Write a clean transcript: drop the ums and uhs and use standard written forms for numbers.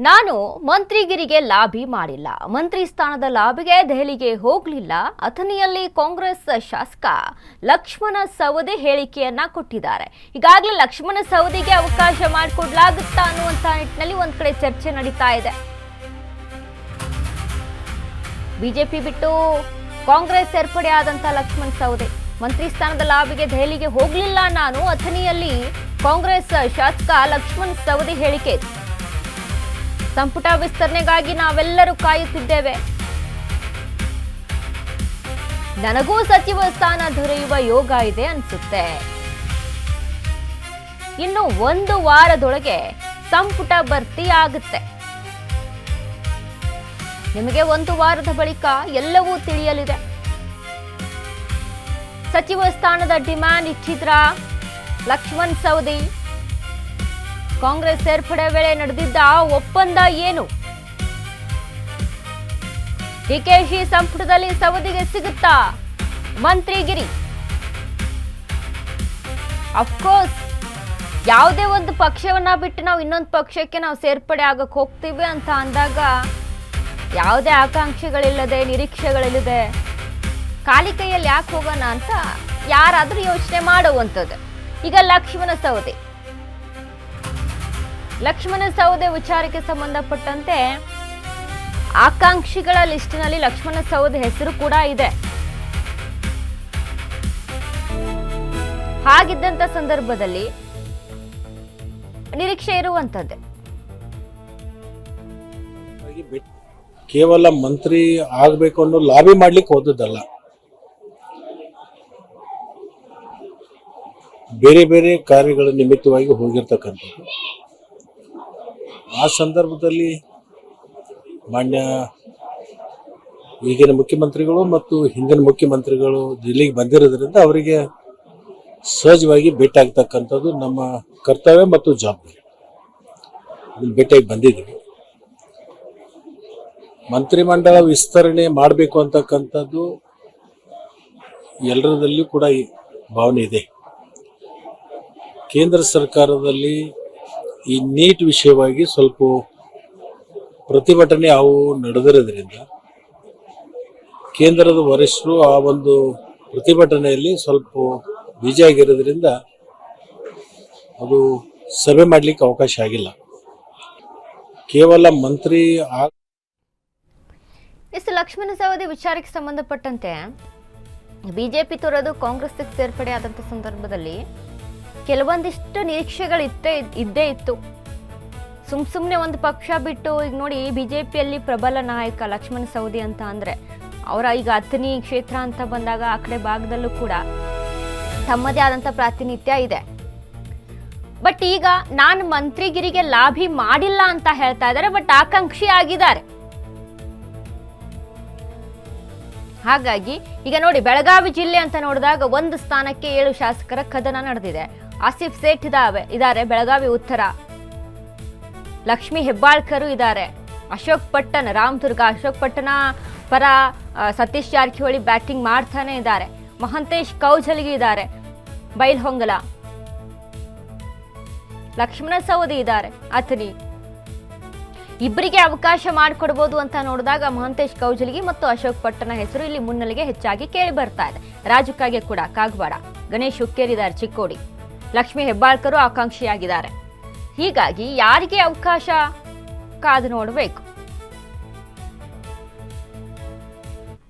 ನಾನು ಮಂತ್ರಿಗಿರಿಗೆ ಲಾಬಿ ಮಾಡಿಲ್ಲ. ಮಂತ್ರಿ ಸ್ಥಾನದ ಲಾಬಿಗೆ ದೆಹಲಿಗೆ ಹೋಗಲಿಲ್ಲ. ಅಥಣಿಯಲ್ಲಿ ಕಾಂಗ್ರೆಸ್ ಶಾಸಕ ಲಕ್ಷ್ಮಣ ಸವದಿ ಹೇಳಿಕೆಯನ್ನ ಕೊಟ್ಟಿದ್ದಾರೆ. ಈಗಾಗಲೇ ಲಕ್ಷ್ಮಣ ಸವದಿಗೆ ಅವಕಾಶ ಮಾಡಿಕೊಡ್ಲಾಗುತ್ತಾ ಅನ್ನುವಂತ ನಿಟ್ಟಿನಲ್ಲಿ ಒಂದ್ ಕಡೆ ಚರ್ಚೆ ನಡೀತಾ ಇದೆ. ಬಿಜೆಪಿ ಬಿಟ್ಟು ಕಾಂಗ್ರೆಸ್ ಸೇರ್ಪಡೆ ಆದಂತ ಲಕ್ಷ್ಮಣ ಸವದಿ ಮಂತ್ರಿ ಸ್ಥಾನದ ಲಾಬಿಗೆ ದೆಹಲಿಗೆ ಹೋಗಲಿಲ್ಲ ನಾನು. ಅಥಣಿಯಲ್ಲಿ ಕಾಂಗ್ರೆಸ್ ಶಾಸಕ ಲಕ್ಷ್ಮಣ ಸವದಿ ಹೇಳಿಕೆ. ಸಂಪುಟ ವಿಸ್ತರಣೆಗಾಗಿ ನಾವೆಲ್ಲರೂ ಕಾಯುತ್ತಿದ್ದೇವೆ. ನನಗೂ ಸಚಿವ ಸ್ಥಾನ ದೊರೆಯುವ ಯೋಗ ಇದೆ ಅನ್ಸುತ್ತೆ. ಇನ್ನು 1 ವಾರದೊಳಗೆ ಸಂಪುಟ ಭರ್ತಿ ಆಗುತ್ತೆ. ನಿಮಗೆ 1 ವಾರದ ಬಳಿಕ ಎಲ್ಲವೂ ತಿಳಿಯಲಿದೆ. ಸಚಿವ ಸ್ಥಾನದ ಡಿಮ್ಯಾಂಡ್ ಇಟ್ಟಿದ್ರ ಲಕ್ಷ್ಮಣ ಸವದಿ? ಕಾಂಗ್ರೆಸ್ ಸೇರ್ಪಡೆ ವೇಳೆ ನಡೆದಿದ್ದ ಒಪ್ಪಂದ ಏನು? ಡಿಕೆಶಿ ಸಂಪುಟದಲ್ಲಿ ಸವದಿಗೆ ಸಿಗುತ್ತಾ ಮಂತ್ರಿಗಿರಿ? ಅಫ್ಕೋರ್ಸ್ ಯಾವುದೇ ಒಂದು ಪಕ್ಷವನ್ನ ಬಿಟ್ಟು ನಾವು ಇನ್ನೊಂದು ಪಕ್ಷಕ್ಕೆ ನಾವು ಸೇರ್ಪಡೆ ಆಗಕ್ಕೆ ಹೋಗ್ತೀವಿ ಅಂತ ಅಂದಾಗ ಯಾವುದೇ ಆಕಾಂಕ್ಷೆಗಳಿಲ್ಲದೆ ನಿರೀಕ್ಷೆಗಳಿಲ್ಲದೆ ಖಾಲಿ ಕೈಯಲ್ಲಿ ಯಾಕೆ ಹೋಗೋಣ ಅಂತ ಯಾರಾದ್ರೂ ಯೋಚನೆ ಮಾಡುವಂಥದ್ದು. ಈಗ ಲಕ್ಷ್ಮಣ ಸವದಿ ವಿಚಾರಕ್ಕೆ ಸಂಬಂಧಪಟ್ಟಂತೆ ಆಕಾಂಕ್ಷಿಗಳ ಲಿಸ್ಟಿನಲ್ಲಿ ಲಕ್ಷ್ಮಣ ಸವದಿ ಹೆಸರು ಕೂಡ ಇದೆ. ಹಾಗಿದ್ದಂತ ಸಂದರ್ಭದಲ್ಲಿ ನಿರೀಕ್ಷೆ ಇರುವಂತದ್ದೇ. ಕೇವಲ ಮಂತ್ರಿ ಆಗ್ಬೇಕು ಅನ್ನೋ ಲಾಬಿ ಮಾಡ್ಲಿಕ್ಕೆ ಹೋದದ್ದಲ್ಲ, ಬೇರೆ ಬೇರೆ ಕಾರ್ಯಗಳ ನಿಮಿತ್ತವಾಗಿ ಹೋಗಿರ್ತಕ್ಕಂಥದ್ದು. ಆ ಸಂದರ್ಭದಲ್ಲಿ ಮಾನ್ಯ ಈಗಿನ ಮುಖ್ಯಮಂತ್ರಿಗಳು ಮತ್ತು ಹಿಂದಿನ ಮುಖ್ಯಮಂತ್ರಿಗಳು ದಿಲ್ಲಿಗೆ ಬಂದಿರೋದ್ರಿಂದ ಅವರಿಗೆ ಸಹಜವಾಗಿ ಭೇಟಿ ಆಗ್ತಕ್ಕಂಥದ್ದು ನಮ್ಮ ಕರ್ತವ್ಯ ಮತ್ತು ಜವಾಬ್ದಾರಿ. ಭೇಟಿಯಾಗಿ ಬಂದಿದ್ದೀವಿ. ಮಂತ್ರಿಮಂಡಲ ವಿಸ್ತರಣೆ ಮಾಡಬೇಕು ಅಂತಕ್ಕಂಥದ್ದು ಎಲ್ಲರಲ್ಲೂ ಕೂಡ ಈ ಭಾವನೆ ಇದೆ. ಕೇಂದ್ರ ಸರ್ಕಾರದಲ್ಲಿ ಈ ನೀಟ್ ವಿಷಯವಾಗಿ ಸ್ವಲ್ಪ ಪ್ರತಿಭಟನೆ ಅವು ನಡೆದಿರೋದ್ರಿಂದ ಕೇಂದ್ರದ ವರಿಷ್ಠರು ಆ ಒಂದು ಪ್ರತಿಭಟನೆಯಲ್ಲಿ ಸ್ವಲ್ಪ ಬಿಜಿ ಆಗಿರೋದ್ರಿಂದ ಅದು ಸಭೆ ಮಾಡಲಿಕ್ಕೆ ಅವಕಾಶ ಆಗಿಲ್ಲ. ಕೇವಲ ಮಂತ್ರಿ ಲಕ್ಷ್ಮಣ ಸವದಿ ವಿಚಾರಕ್ಕೆ ಸಂಬಂಧಪಟ್ಟಂತೆ ಬಿಜೆಪಿ ತೊರೆದು ಕಾಂಗ್ರೆಸ್ಗೆ ಸೇರ್ಪಡೆ ಆದಂತ ಸಂದರ್ಭದಲ್ಲಿ ಕೆಲವೊಂದಿಷ್ಟು ನಿರೀಕ್ಷೆಗಳು ಇದ್ದೇ ಇತ್ತು. ಸುಮ್ಮನೆ ಒಂದು ಪಕ್ಷ ಬಿಟ್ಟು ಈಗ ನೋಡಿ ಬಿಜೆಪಿಯಲ್ಲಿ ಪ್ರಬಲ ನಾಯಕ ಲಕ್ಷ್ಮಣ ಸವದಿ ಅಂತ ಅಂದ್ರೆ ಅವರ ಈಗ ಅಥಣಿ ಕ್ಷೇತ್ರ ಅಂತ ಬಂದಾಗ ಆ ಕಡೆ ಭಾಗದಲ್ಲೂ ಕೂಡ ತಮ್ಮದೇ ಆದಂತ ಪ್ರಾತಿನಿಧ್ಯ ಇದೆ. ಬಟ್ ಈಗ ನಾನು ಮಂತ್ರಿಗಿರಿಗೆ ಲಾಭಿ ಮಾಡಿಲ್ಲ ಅಂತ ಹೇಳ್ತಾ ಇದ್ದಾರೆ, ಬಟ್ ಆಕಾಂಕ್ಷಿ ಆಗಿದ್ದಾರೆ. ಹಾಗಾಗಿ ಈಗ ನೋಡಿ ಬೆಳಗಾವಿ ಜಿಲ್ಲೆ ಅಂತ ನೋಡಿದಾಗ 1 ಸ್ಥಾನಕ್ಕೆ 7 ಶಾಸಕರ ಕದನ ನಡೆದಿದೆ. ಆಸಿಫ್ ಸೇಠ್ ಇದ್ದಾರೆ ಬೆಳಗಾವಿ ಉತ್ತರ, ಲಕ್ಷ್ಮೀ ಹೆಬ್ಬಾಳ್ಕರ್ ಇದ್ದಾರೆ, ಅಶೋಕ್ ಪಟ್ಟಣ ರಾಮದುರ್ಗ, ಅಶೋಕ್ ಪಟ್ಟಣ ಪರ ಸತೀಶ್ ಜಾರಕಿಹೊಳಿ ಬ್ಯಾಟಿಂಗ್ ಮಾಡ್ತಾನೆ ಇದ್ದಾರೆ, ಮಹಂತೇಶ್ ಕೌಜಲ್ಗಿ ಇದ್ದಾರೆ ಬೈಲ್ಹೊಂಗಲ, ಲಕ್ಷ್ಮಣ ಸವದಿ ಇದ್ದಾರೆ ಅಥಣಿ. ಇಬ್ಬರಿಗೆ ಅವಕಾಶ ಮಾಡಿಕೊಡ್ಬೋದು ಅಂತ ನೋಡಿದಾಗ ಮಹಂತೇಶ್ ಕೌಜಲ್ಗಿ ಮತ್ತು ಅಶೋಕ್ ಪಟ್ಟಣ ಹೆಸರು ಇಲ್ಲಿ ಮುನ್ನೆಲೆಗೆ ಹೆಚ್ಚಾಗಿ ಕೇಳಿ ಬರ್ತಾ ಇದೆ. ರಾಜಕಾಗೆ ಕೂಡ ಕಾಗವಾಡ, ಗಣೇಶ್ ಹುಕ್ಕೇರಿದ್ದಾರೆ ಚಿಕ್ಕೋಡಿ, ಲಕ್ಷ್ಮೀ ಹೆಬ್ಬಾಳ್ಕರು ಆಕಾಂಕ್ಷಿಯಾಗಿದ್ದಾರೆ. ಹೀಗಾಗಿ ಯಾರಿಗೆ ಅವಕಾಶ ಕಾದು ನೋಡಬೇಕು.